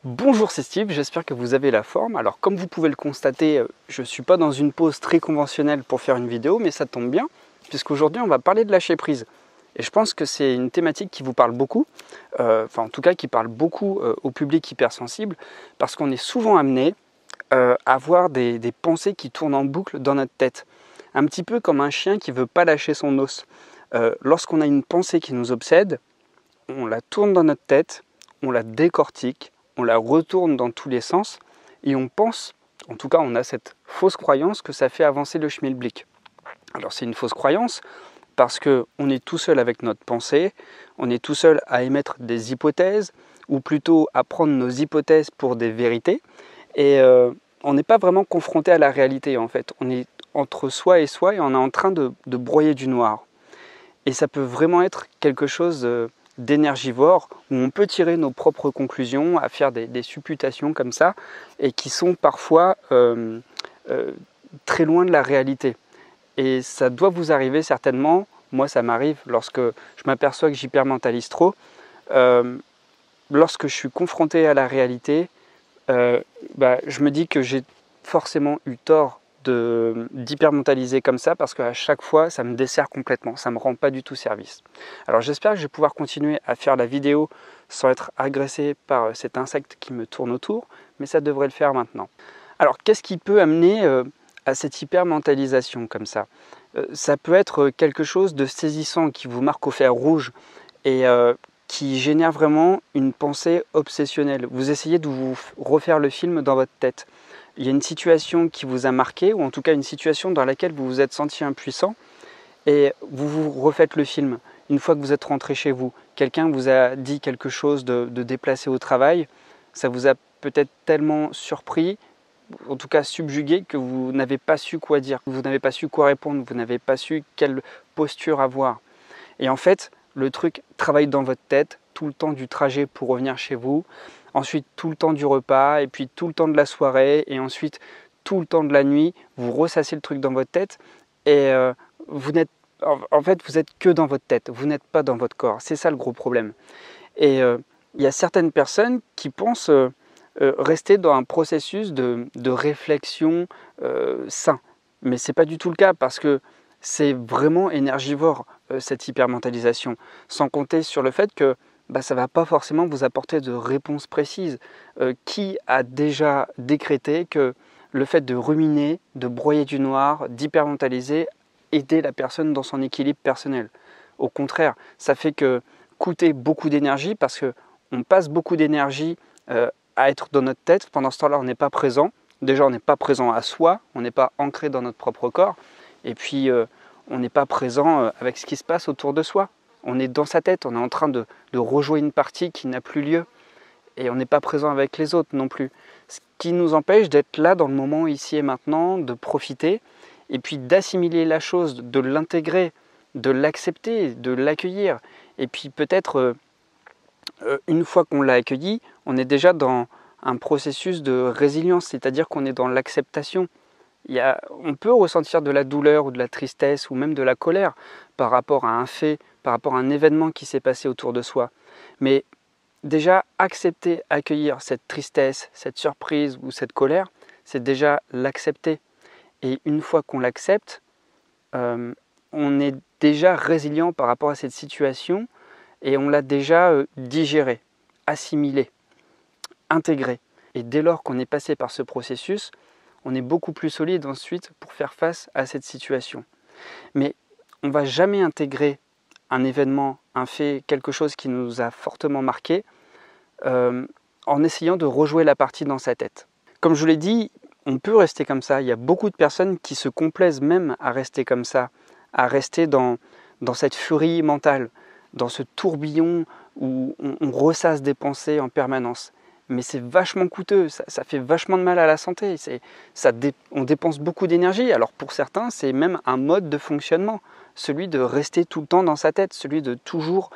Bonjour, c'est Steve, j'espère que vous avez la forme. Alors comme vous pouvez le constater, je ne suis pas dans une pose très conventionnelle pour faire une vidéo, mais ça tombe bien, puisqu'aujourd'hui on va parler de lâcher prise. Et je pense que c'est une thématique qui vous parle beaucoup, en tout cas qui parle beaucoup au public hypersensible, parce qu'on est souvent amené à avoir des pensées qui tournent en boucle dans notre tête. Un petit peu comme un chien qui ne veut pas lâcher son os. Lorsqu'on a une pensée qui nous obsède, on la tourne dans notre tête, on la décortique, on la retourne dans tous les sens et on pense, en tout cas on a cette fausse croyance que ça fait avancer le schmilblick. Alors c'est une fausse croyance parce qu'on est tout seul avec notre pensée, on est tout seul à émettre des hypothèses ou plutôt à prendre nos hypothèses pour des vérités et on n'est pas vraiment confronté à la réalité en fait. On est entre soi et on est en train de broyer du noir. Et ça peut vraiment être quelque chose d'énergivore, où on peut tirer nos propres conclusions, à faire des supputations comme ça, et qui sont parfois très loin de la réalité. Et ça doit vous arriver certainement, moi ça m'arrive lorsque je m'aperçois que j'hypermentalise trop, lorsque je suis confronté à la réalité, je me dis que j'ai forcément eu tort d'hypermentaliser comme ça parce qu'à chaque fois ça me dessert complètement, ça ne me rend pas du tout service. Alors j'espère que je vais pouvoir continuer à faire la vidéo sans être agressé par cet insecte qui me tourne autour, mais ça devrait le faire maintenant. Alors qu'est-ce qui peut amener à cette hypermentalisation comme ça? Ça peut être quelque chose de saisissant qui vous marque au fer rouge et qui génère vraiment une pensée obsessionnelle. Vous essayez de vous refaire le film dans votre tête. Il y a une situation qui vous a marqué, ou en tout cas une situation dans laquelle vous vous êtes senti impuissant, et vous vous refaites le film. Une fois que vous êtes rentré chez vous, quelqu'un vous a dit quelque chose de déplacé au travail, ça vous a peut-être tellement surpris, en tout cas subjugué, que vous n'avez pas su quoi dire, vous n'avez pas su quoi répondre, vous n'avez pas su quelle posture avoir. Et en fait, le truc travaille dans votre tête tout le temps du trajet pour revenir chez vous, ensuite tout le temps du repas, et puis tout le temps de la soirée, et ensuite tout le temps de la nuit. Vous ressassez le truc dans votre tête, et vous n'êtes que dans votre tête, vous n'êtes pas dans votre corps. C'est ça le gros problème. Et il y a certaines personnes qui pensent rester dans un processus de réflexion sain. Mais ce n'est pas du tout le cas, parce que c'est vraiment énergivore, cette hypermentalisation. Sans compter sur le fait que ça ne va pas forcément vous apporter de réponses précises. Qui a déjà décrété que le fait de ruminer, de broyer du noir, d'hypermentaliser, aidait la personne dans son équilibre personnel? Au contraire, ça fait que coûter beaucoup d'énergie, parce qu'on passe beaucoup d'énergie à être dans notre tête. Pendant ce temps-là, on n'est pas présent. Déjà, on n'est pas présent à soi, on n'est pas ancré dans notre propre corps. Et puis, on n'est pas présent avec ce qui se passe autour de soi. On est dans sa tête, on est en train de rejouer une partie qui n'a plus lieu. Et on n'est pas présent avec les autres non plus. Ce qui nous empêche d'être là dans le moment, ici et maintenant, de profiter, et puis d'assimiler la chose, de l'intégrer, de l'accepter, de l'accueillir. Et puis peut-être, une fois qu'on l'a accueilli, on est déjà dans un processus de résilience, c'est-à-dire qu'on est dans l'acceptation. On peut ressentir de la douleur ou de la tristesse ou même de la colère par rapport à un fait, par rapport à un événement qui s'est passé autour de soi. Mais déjà, accepter, accueillir cette tristesse, cette surprise ou cette colère, c'est déjà l'accepter. Et une fois qu'on l'accepte, on est déjà résilient par rapport à cette situation et on l'a déjà digéré, assimilé, intégré. Et dès lors qu'on est passé par ce processus, on est beaucoup plus solide ensuite pour faire face à cette situation. Mais on ne va jamais intégrer un événement, un fait, quelque chose qui nous a fortement marqué, en essayant de rejouer la partie dans sa tête. Comme je vous l'ai dit, on peut rester comme ça. Il y a beaucoup de personnes qui se complaisent même à rester comme ça, à rester dans cette furie mentale, dans ce tourbillon où on ressasse des pensées en permanence. Mais c'est vachement coûteux, ça fait vachement de mal à la santé, on dépense beaucoup d'énergie. Alors pour certains, c'est même un mode de fonctionnement, celui de rester tout le temps dans sa tête, celui de toujours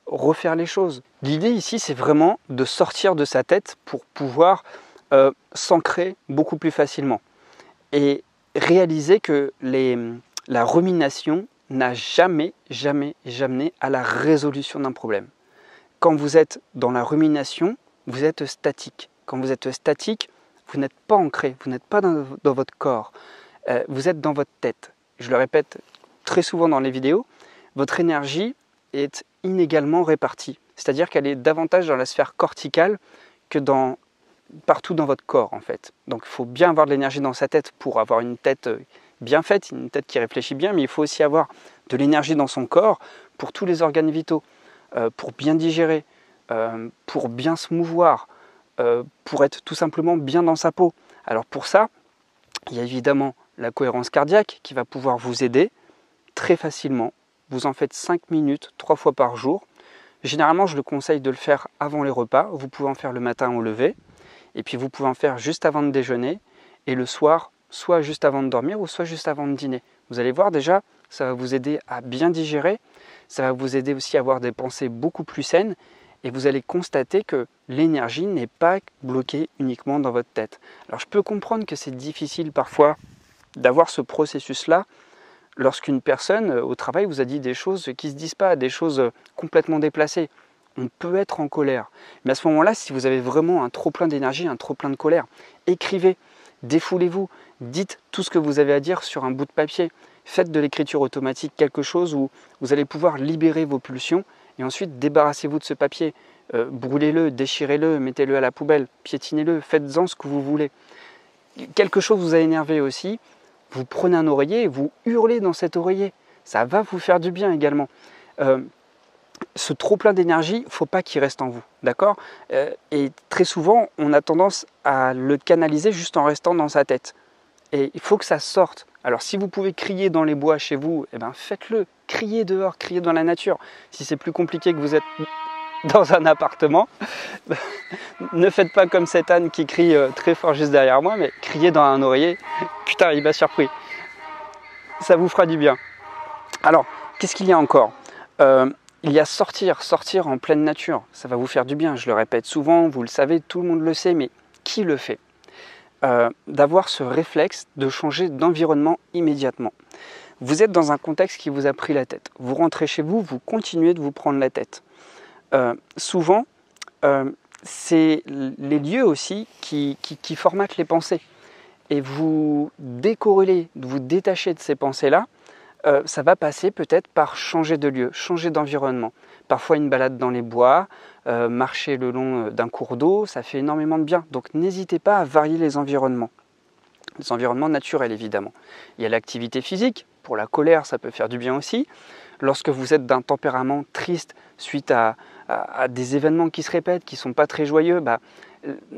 refaire les choses. L'idée ici, c'est vraiment de sortir de sa tête pour pouvoir s'ancrer beaucoup plus facilement. Et réaliser que la rumination n'a jamais à la résolution d'un problème. Quand vous êtes dans la rumination, vous êtes statique. Quand vous êtes statique, vous n'êtes pas ancré, vous n'êtes pas dans votre corps, vous êtes dans votre tête. Je le répète très souvent dans les vidéos, votre énergie est inégalement répartie. C'est-à-dire qu'elle est davantage dans la sphère corticale que partout dans votre corps en fait. Donc il faut bien avoir de l'énergie dans sa tête pour avoir une tête bien faite, une tête qui réfléchit bien, mais il faut aussi avoir de l'énergie dans son corps pour tous les organes vitaux, pour bien digérer, pour bien se mouvoir, pour être tout simplement bien dans sa peau. Alors pour ça, il y a évidemment la cohérence cardiaque qui va pouvoir vous aider très facilement. Vous en faites 5 minutes 3 fois par jour. Généralement, je le conseille de le faire avant les repas. Vous pouvez en faire le matin au lever. Et puis vous pouvez en faire juste avant de déjeuner. Et le soir, soit juste avant de dormir ou soit juste avant de dîner. Vous allez voir déjà, ça va vous aider à bien digérer. Ça va vous aider aussi à avoir des pensées beaucoup plus saines. Et vous allez constater que l'énergie n'est pas bloquée uniquement dans votre tête. Alors je peux comprendre que c'est difficile parfois d'avoir ce processus-là lorsqu'une personne au travail vous a dit des choses qui ne se disent pas, des choses complètement déplacées. On peut être en colère. Mais à ce moment-là, si vous avez vraiment un trop plein d'énergie, un trop plein de colère, écrivez, défoulez-vous, dites tout ce que vous avez à dire sur un bout de papier. Faites de l'écriture automatique quelque chose où vous allez pouvoir libérer vos pulsions et ensuite débarrassez-vous de ce papier. Brûlez-le, déchirez-le, mettez-le à la poubelle, piétinez-le, faites-en ce que vous voulez. Quelque chose vous a énervé aussi, vous prenez un oreiller et vous hurlez dans cet oreiller. Ça va vous faire du bien également. Ce trop plein d'énergie, il ne faut pas qu'il reste en vous, d'accord ? Et très souvent, on a tendance à le canaliser juste en restant dans sa tête. Et il faut que ça sorte. Alors si vous pouvez crier dans les bois chez vous, eh ben faites-le. Criez dehors, criez dans la nature. Si c'est plus compliqué que vous êtes dans un appartement, ne faites pas comme cette âne qui crie très fort juste derrière moi, mais criez dans un oreiller. Putain, il m'a surpris. Ça vous fera du bien. Alors, qu'est-ce qu'il y a encore ? Il y a sortir en pleine nature. Ça va vous faire du bien. Je le répète souvent, vous le savez, tout le monde le sait, mais qui le fait ? D'avoir ce réflexe de changer d'environnement immédiatement. Vous êtes dans un contexte qui vous a pris la tête. Vous rentrez chez vous, vous continuez de vous prendre la tête. Souvent, c'est les lieux aussi qui formatent les pensées. Et vous décorrélez, vous détachez de ces pensées-là, ça va passer peut-être par changer de lieu, changer d'environnement. Parfois une balade dans les bois, marcher le long d'un cours d'eau, ça fait énormément de bien. Donc n'hésitez pas à varier les environnements naturels évidemment. Il y a l'activité physique, pour la colère ça peut faire du bien aussi. Lorsque vous êtes d'un tempérament triste suite à des événements qui se répètent, qui ne sont pas très joyeux,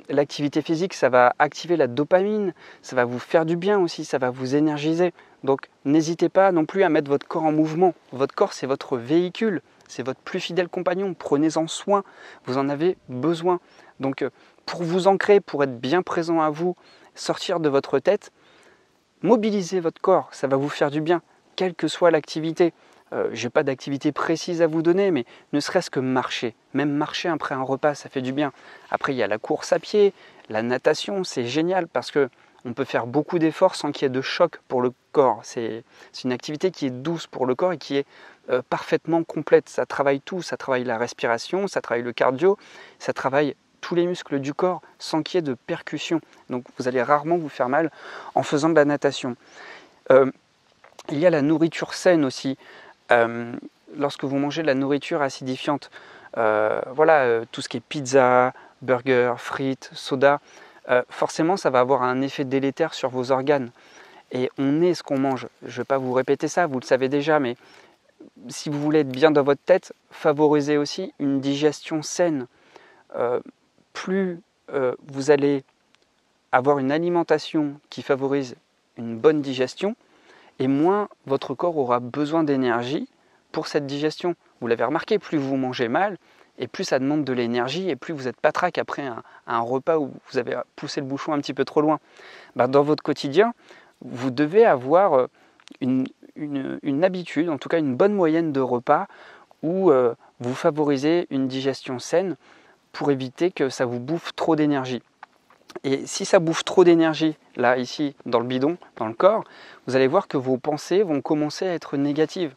l'activité physique, ça va activer la dopamine, ça va vous faire du bien aussi, ça va vous énergiser. Donc n'hésitez pas non plus à mettre votre corps en mouvement. Votre corps, c'est votre véhicule, c'est votre plus fidèle compagnon. Prenez-en soin, vous en avez besoin. Donc pour vous ancrer, pour être bien présent à vous, sortir de votre tête, mobilisez votre corps, ça va vous faire du bien, quelle que soit l'activité. Je n'ai pas d'activité précise à vous donner, mais ne serait-ce que marcher. Même marcher après un repas, ça fait du bien. Après, il y a la course à pied, la natation, c'est génial parce qu'on peut faire beaucoup d'efforts sans qu'il y ait de choc pour le corps. C'est une activité qui est douce pour le corps et qui est parfaitement complète. Ça travaille tout, ça travaille la respiration, ça travaille le cardio, ça travaille tous les muscles du corps sans qu'il y ait de percussion. Donc vous allez rarement vous faire mal en faisant de la natation. Il y a la nourriture saine aussi. Lorsque vous mangez de la nourriture acidifiante, tout ce qui est pizza, burger, frites, soda, forcément ça va avoir un effet délétère sur vos organes. Et on est ce qu'on mange. Je ne vais pas vous répéter ça, vous le savez déjà, mais si vous voulez être bien dans votre tête, favorisez aussi une digestion saine. Plus vous allez avoir une alimentation qui favorise une bonne digestion, et moins votre corps aura besoin d'énergie pour cette digestion. Vous l'avez remarqué, plus vous mangez mal, et plus ça demande de l'énergie, et plus vous êtes patraque après un repas où vous avez poussé le bouchon un petit peu trop loin. Dans votre quotidien, vous devez avoir une habitude, en tout cas une bonne moyenne de repas, où vous favorisez une digestion saine pour éviter que ça vous bouffe trop d'énergie. Et si ça bouffe trop d'énergie, là, ici, dans le bidon, dans le corps, vous allez voir que vos pensées vont commencer à être négatives.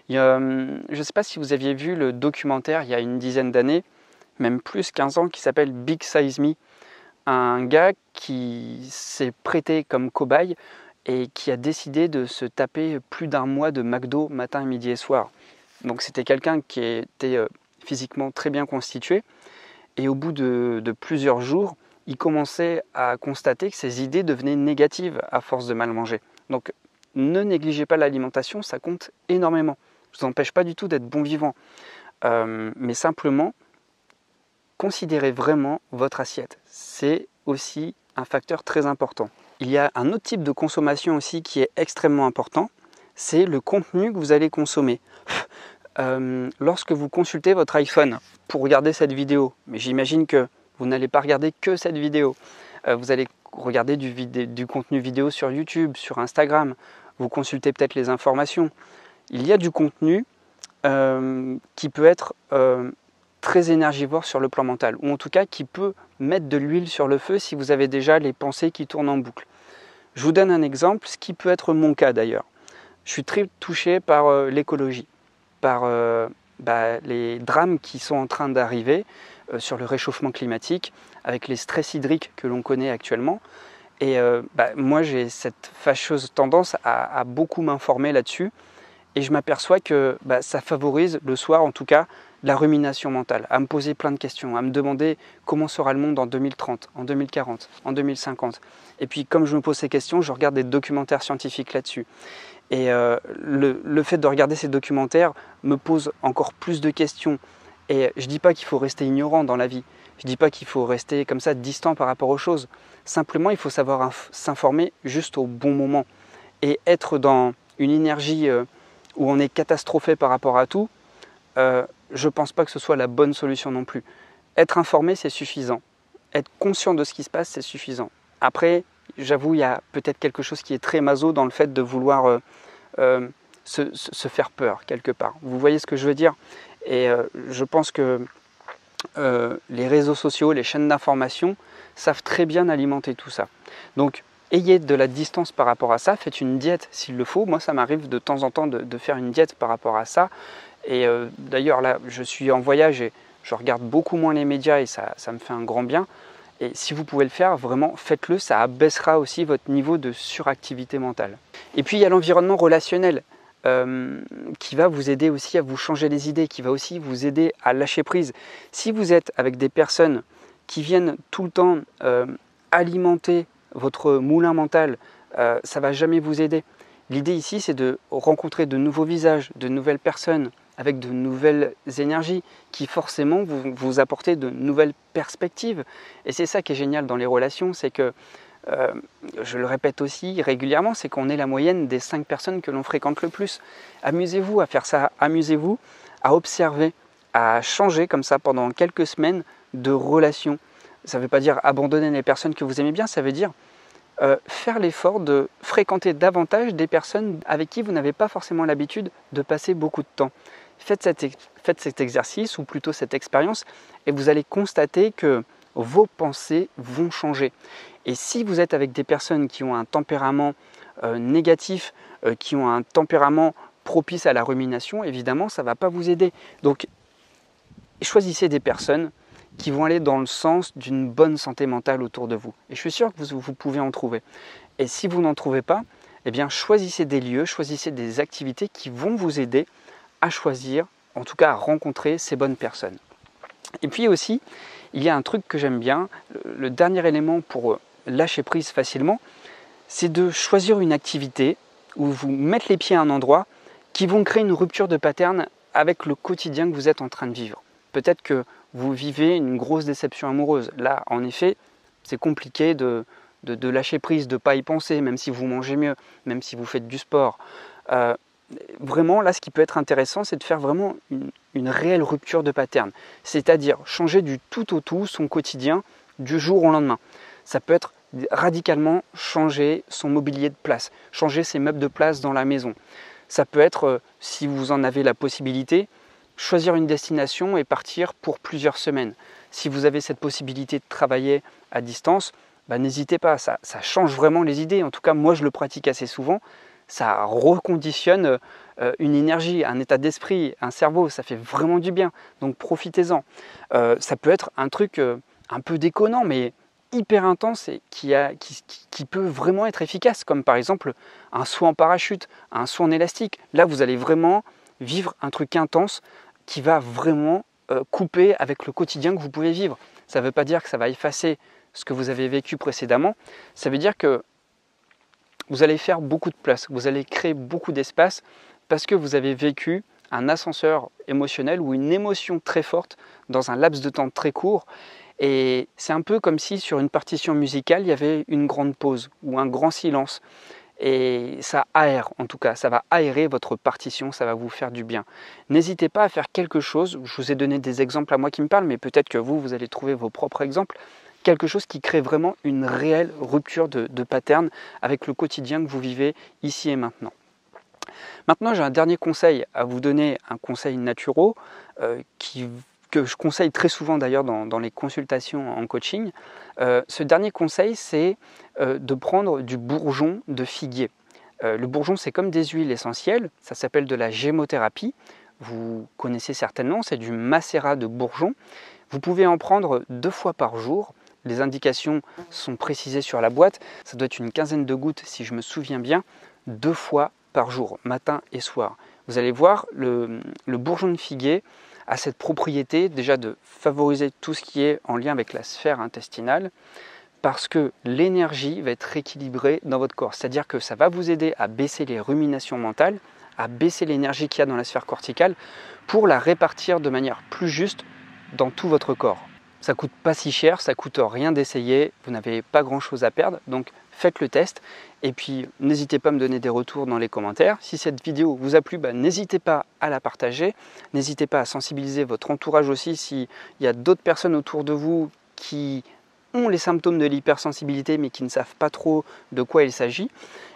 Je ne sais pas si vous aviez vu le documentaire il y a une dizaine d'années, même plus 15 ans, qui s'appelle Big Size Me. Un gars qui s'est prêté comme cobaye et qui a décidé de se taper plus d'1 mois de McDo matin, midi et soir. Donc c'était quelqu'un qui était physiquement très bien constitué, et au bout de plusieurs jours, il commençait à constater que ses idées devenaient négatives à force de mal manger. Donc ne négligez pas l'alimentation, ça compte énormément. Ça ne vous empêche pas du tout d'être bon vivant, mais simplement considérez vraiment votre assiette. C'est aussi un facteur très important. Il y a un autre type de consommation aussi qui est extrêmement important, c'est le contenu que vous allez consommer. Lorsque vous consultez votre iPhone pour regarder cette vidéo, mais j'imagine que vous n'allez pas regarder que cette vidéo, vous allez regarder du contenu vidéo sur YouTube, sur Instagram, vous consultez peut-être les informations. Il y a du contenu qui peut être très énergivore sur le plan mental, ou en tout cas qui peut mettre de l'huile sur le feu si vous avez déjà les pensées qui tournent en boucle. Je vous donne un exemple, ce qui peut être mon cas d'ailleurs. Je suis très touché par l'écologie, par les drames qui sont en train d'arriver sur le réchauffement climatique, avec les stress hydriques que l'on connaît actuellement. Et moi j'ai cette fâcheuse tendance à beaucoup m'informer là-dessus, et je m'aperçois que ça favorise le soir en tout cas la rumination mentale, à me poser plein de questions, à me demander comment sera le monde en 2030, en 2040, en 2050. Et puis comme je me pose ces questions, je regarde des documentaires scientifiques là-dessus. Et le fait de regarder ces documentaires me pose encore plus de questions. Et je ne dis pas qu'il faut rester ignorant dans la vie, je ne dis pas qu'il faut rester comme ça distant par rapport aux choses. Simplement, il faut savoir s'informer juste au bon moment. Et être dans une énergie où on est catastrophé par rapport à tout, je ne pense pas que ce soit la bonne solution non plus. Être informé, c'est suffisant. Être conscient de ce qui se passe, c'est suffisant. Après, j'avoue, il y a peut-être quelque chose qui est très maso dans le fait de vouloir se faire peur quelque part. Vous voyez ce que je veux dire? Et je pense que les réseaux sociaux, les chaînes d'information savent très bien alimenter tout ça. Donc, ayez de la distance par rapport à ça, faites une diète s'il le faut. Moi, ça m'arrive de temps en temps de faire une diète par rapport à ça. Et d'ailleurs, là, je suis en voyage et je regarde beaucoup moins les médias et ça me fait un grand bien. Et si vous pouvez le faire, vraiment, faites-le. Ça abaissera aussi votre niveau de suractivité mentale. Et puis, il y a l'environnement relationnel qui va vous aider aussi à vous changer les idées, qui va aussi vous aider à lâcher prise. Si vous êtes avec des personnes qui viennent tout le temps alimenter votre moulin mental, ça ne va jamais vous aider. L'idée ici, c'est de rencontrer de nouveaux visages, de nouvelles personnes, avec de nouvelles énergies qui forcément vont vous apporter de nouvelles perspectives. Et c'est ça qui est génial dans les relations, c'est que, je le répète aussi régulièrement, c'est qu'on est la moyenne des 5 personnes que l'on fréquente le plus. Amusez-vous à faire ça, amusez-vous à observer, à changer comme ça pendant quelques semaines de relations. Ça ne veut pas dire abandonner les personnes que vous aimez bien, ça veut dire faire l'effort de fréquenter davantage des personnes avec qui vous n'avez pas forcément l'habitude de passer beaucoup de temps. Faites cet exercice, ou plutôt cette expérience, et vous allez constater que vos pensées vont changer. Et si vous êtes avec des personnes qui ont un tempérament négatif, qui ont un tempérament propice à la rumination, évidemment, ça ne va pas vous aider. Donc, choisissez des personnes qui vont aller dans le sens d'une bonne santé mentale autour de vous. Et je suis sûr que vous pouvez en trouver. Et si vous n'en trouvez pas, eh bien, choisissez des lieux, choisissez des activités qui vont vous aider à choisir, en tout cas à rencontrer ces bonnes personnes. Et puis aussi, il y a un truc que j'aime bien, le dernier élément pour lâcher prise facilement, c'est de choisir une activité où vous mettez les pieds à un endroit qui vont créer une rupture de pattern avec le quotidien que vous êtes en train de vivre. Peut-être que vous vivez une grosse déception amoureuse. Là, en effet, c'est compliqué de lâcher prise, de ne pas y penser, même si vous mangez mieux, même si vous faites du sport. Vraiment, là, ce qui peut être intéressant, c'est de faire vraiment une réelle rupture de pattern. C'est-à-dire changer du tout au tout son quotidien du jour au lendemain. Ça peut être radicalement changer son mobilier de place, changer ses meubles de place dans la maison. Ça peut être, si vous en avez la possibilité, choisir une destination et partir pour plusieurs semaines. Si vous avez cette possibilité de travailler à distance, n'hésitez pas, ça change vraiment les idées. En tout cas, moi je le pratique assez souvent. ça reconditionne une énergie, un état d'esprit, un cerveau, ça fait vraiment du bien. Donc profitez-en. Ça peut être un truc un peu déconnant, mais hyper intense et qui peut vraiment être efficace, comme par exemple un saut en parachute, un saut en élastique. Là, vous allez vraiment vivre un truc intense qui va vraiment couper avec le quotidien que vous pouvez vivre. Ça ne veut pas dire que ça va effacer ce que vous avez vécu précédemment, ça veut dire que vous allez faire beaucoup de place, vous allez créer beaucoup d'espace parce que vous avez vécu un ascenseur émotionnel ou une émotion très forte dans un laps de temps très court. Et c'est un peu comme si sur une partition musicale, il y avait une grande pause ou un grand silence. Et ça aère, en tout cas, ça va aérer votre partition, ça va vous faire du bien. N'hésitez pas à faire quelque chose, je vous ai donné des exemples à moi qui me parlent, mais peut-être que vous allez trouver vos propres exemples, quelque chose qui crée vraiment une réelle rupture de pattern avec le quotidien que vous vivez ici et maintenant. Maintenant, j'ai un dernier conseil à vous donner, un conseil naturel que je conseille très souvent d'ailleurs dans les consultations en coaching. Ce dernier conseil, c'est de prendre du bourgeon de figuier. Le bourgeon, c'est comme des huiles essentielles, ça s'appelle de la gémothérapie. Vous connaissez certainement, c'est du macérat de bourgeon. Vous pouvez en prendre 2 fois par jour. Les indications sont précisées sur la boîte. Ça doit être une quinzaine de gouttes, si je me souviens bien, 2 fois par jour, matin et soir. Vous allez voir, le bourgeon de figuier a cette propriété déjà de favoriser tout ce qui est en lien avec la sphère intestinale parce que l'énergie va être rééquilibrée dans votre corps. C'est-à-dire que ça va vous aider à baisser les ruminations mentales, à baisser l'énergie qu'il y a dans la sphère corticale pour la répartir de manière plus juste dans tout votre corps. Ça ne coûte pas si cher, ça ne coûte rien d'essayer, vous n'avez pas grand-chose à perdre, donc faites le test. Et puis, n'hésitez pas à me donner des retours dans les commentaires. Si cette vidéo vous a plu, n'hésitez pas à la partager. N'hésitez pas à sensibiliser votre entourage aussi s'il y a d'autres personnes autour de vous qui ont les symptômes de l'hypersensibilité mais qui ne savent pas trop de quoi il s'agit.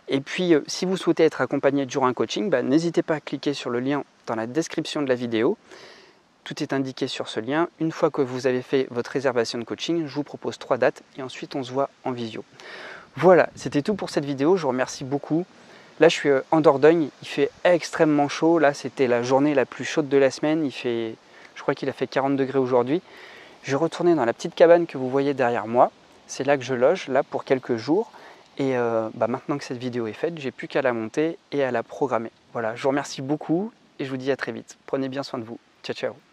Et puis, si vous souhaitez être accompagné durant un coaching, n'hésitez pas à cliquer sur le lien dans la description de la vidéo. Tout est indiqué sur ce lien. Une fois que vous avez fait votre réservation de coaching, je vous propose 3 dates et ensuite on se voit en visio. Voilà, c'était tout pour cette vidéo. Je vous remercie beaucoup. Là, je suis en Dordogne. Il fait extrêmement chaud. Là, c'était la journée la plus chaude de la semaine. Je crois qu'il a fait 40 degrés aujourd'hui. Je vais retourner dans la petite cabane que vous voyez derrière moi. C'est là que je loge, là, pour quelques jours. Et maintenant que cette vidéo est faite, j'ai plus qu'à la monter et à la programmer. Voilà, je vous remercie beaucoup et je vous dis à très vite. Prenez bien soin de vous. Ciao, ciao.